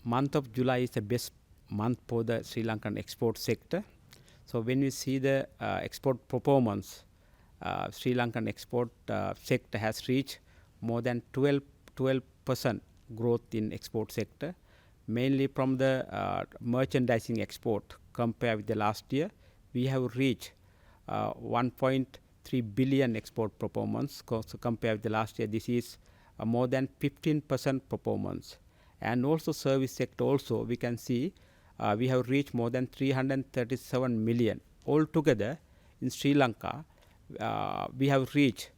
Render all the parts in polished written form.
Month of July is the best month for the Sri Lankan export sector. So when we see the export performance, Sri Lankan export sector has reached more than 12% growth in export sector, mainly from the merchandising export. Compared with the last year, we have reached 1.3 billion export performance. So compared with the last year, this is more than 15% performance. And also service sector also, we can see we have reached more than 337 million. Altogether, in Sri Lanka, we have reached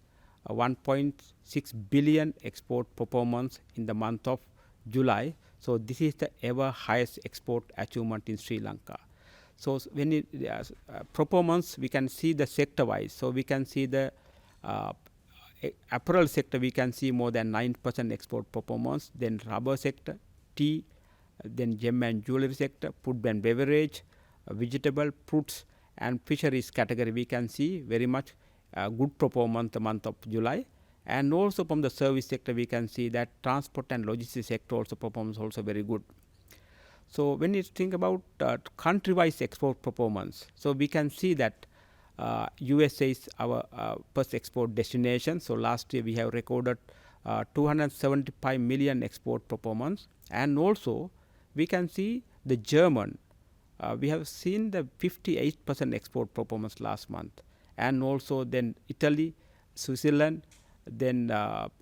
1.6 billion export performance in the month of July. So this is the ever highest export achievement in Sri Lanka. So when it performance, we can see the sector wise. So we can see the apparel sector, we can see more than 9% export performance. Then rubber sector, tea, then gem and jewelry sector, food and beverage, vegetable, fruits and fisheries category, we can see very much good performance the month of July. And also from the service sector, we can see that transport and logistics sector also performs also very good. So when you think about country-wise export performance, so we can see that USA is our first export destination. So last year we have recorded 275 million export performance. And also we can see the German, we have seen the 58% export performance last month. And also then Italy, Switzerland, then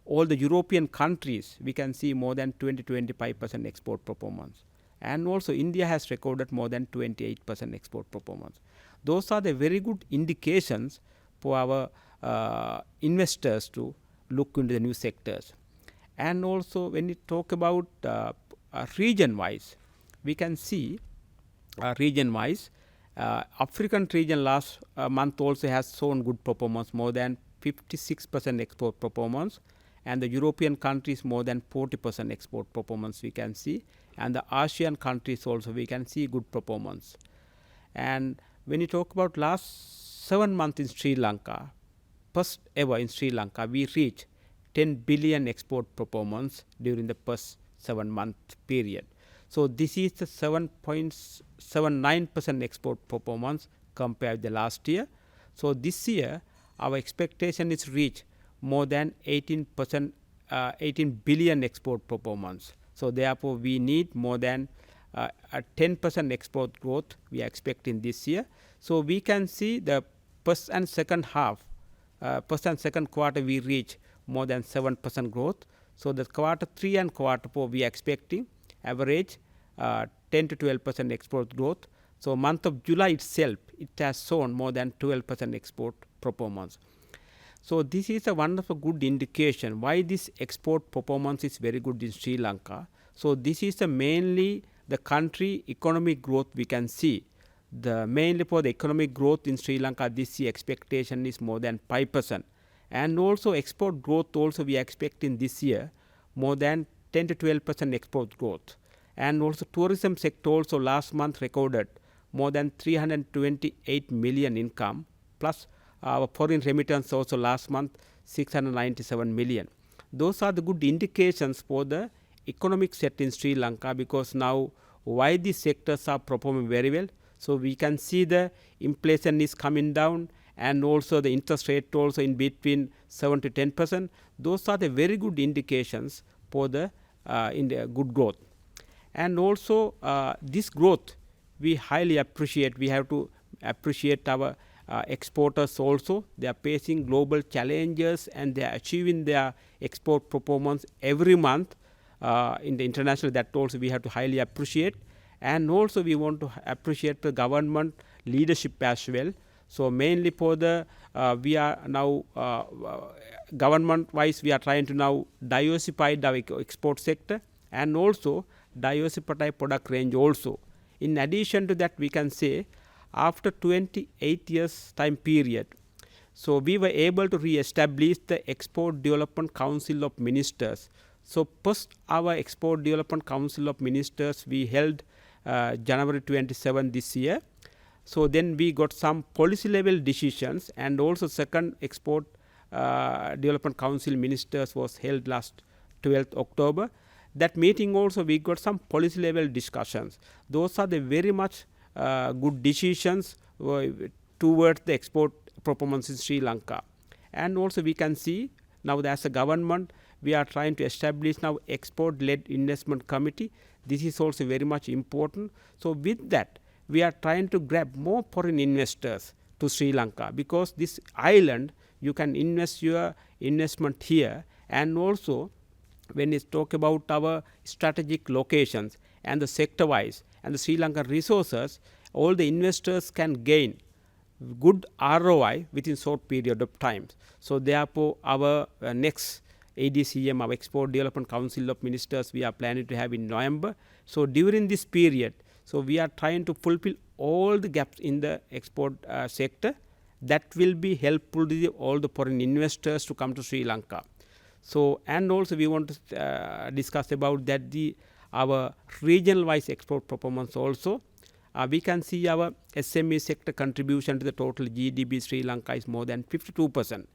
all the European countries, we can see more than 20-25% export performance. And also India has recorded more than 28% export performance. Those are the very good indications for our investors to look into the new sectors. And also when you talk about region-wise, we can see region-wise, African region last month also has shown good performance, more than 56% export performance, and the European countries more than 40% export performance we can see, and the ASEAN countries also we can see good performance. And when you talk about last 7 months in Sri Lanka, first ever in Sri Lanka, we reached 10 billion export performance during the first 7-month period. So this is the 7.79% export performance compared with the last year. So this year, our expectation is reach more than 18 billion export performance. So therefore, we need more than a 10% export growth we are expecting this year. So we can see the first and second quarter we reach more than 7% growth. So the quarter 3 and quarter 4 we are expecting average 10-12% export growth. So month of July itself, it has shown more than 12% export performance. So this is a wonderful good indication why this export performance is very good in Sri Lanka. So this is mainly the country economic growth we can see. Mainly for the economic growth in Sri Lanka, this year expectation is more than 5%. And also export growth also we are expecting this year more than 10-12% export growth. And also tourism sector also last month recorded more than 328 million income, plus our foreign remittance also last month 697 million. Those are the good indications for the economic sector in Sri Lanka, because now why these sectors are performing very well. So we can see the inflation is coming down, and also the interest rate also in between 7 to 10%. Those are the very good indications for the in the good growth. And also this growth we highly appreciate. We have to appreciate our exporters also. They are facing global challenges and they are achieving their export performance every month in the international. That also we have to highly appreciate. And also we want to appreciate the government leadership as well. So mainly for the we are now government wise we are trying to now diversify the export sector and also diversify product range also. In addition to that, we can say after 28 years time period, so we were able to re-establish the Export Development Council of Ministers. So first our Export Development Council of Ministers we held January 27 this year. So then we got some policy level decisions, and also second Export Development Council Ministers was held last 12th October. that meeting also we got some policy level discussions. Those are the very much good decisions towards the export performance in Sri Lanka. And also we can see now that as a government we are trying to establish now export led investment committee. This is also very much important. So with that we are trying to grab more foreign investors to Sri Lanka, because this island you can invest your investment here. And also when we talk about our strategic locations and the sector wise and the Sri Lankan resources, all the investors can gain good ROI within short period of time. So therefore our next ADCM, our Export Development Council of Ministers, we are planning to have in November. So during this period, so we are trying to fulfill all the gaps in the export sector that will be helpful to all the foreign investors to come to Sri Lanka. So and also we want to discuss about that our regional wise export performance also. We can see our SME sector contribution to the total GDP Sri Lanka is more than 52%.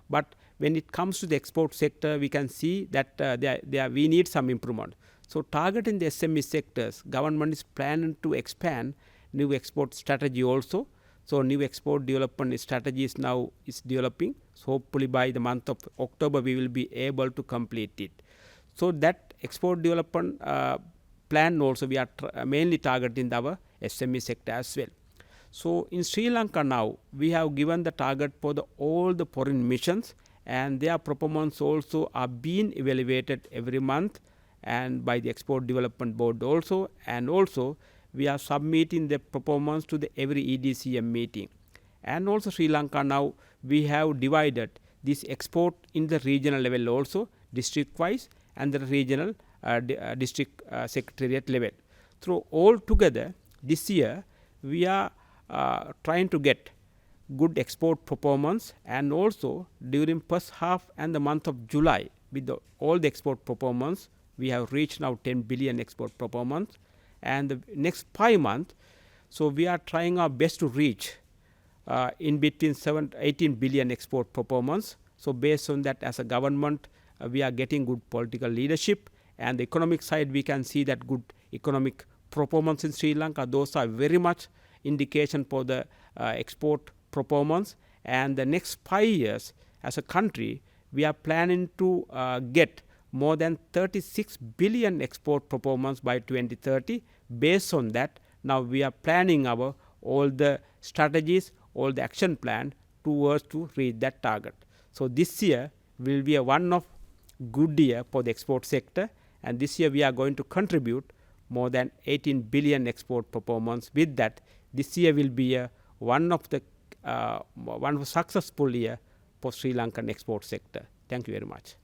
But when it comes to the export sector, we can see that we need some improvement. So targeting the SME sectors, government is planning to expand new export strategy also. So new export development strategy is now developing. So hopefully by the month of October we will be able to complete it. So that export development plan also we are mainly targeting our SME sector as well. So in Sri Lanka now we have given the target for all the foreign missions, and their performance also are being evaluated every month and by the Export Development Board also, and also we are submitting the performance to the every EDCM meeting. And also Sri Lanka now we have divided this export in the regional level also, district wise, and the regional district secretariat level. So all together this year we are trying to get good export performance, and also during first half and the month of July with all the export performance we have reached now 10 billion export performance, and the next 5 months so we are trying our best to reach in between 18 billion export performance. So based on that, as a government we are getting good political leadership, and the economic side we can see that good economic performance in Sri Lanka. Those are very much indication for the export performance. And the next 5 years as a country we are planning to get more than 36 billion export performance by 2030. Based on that, now we are planning our all the strategies, all the action plan towards to reach that target. So this year will be a one of good year for the export sector, and this year we are going to contribute more than 18 billion export performance. With that, this year will be a one of successful year for Sri Lankan export sector. Thank you very much.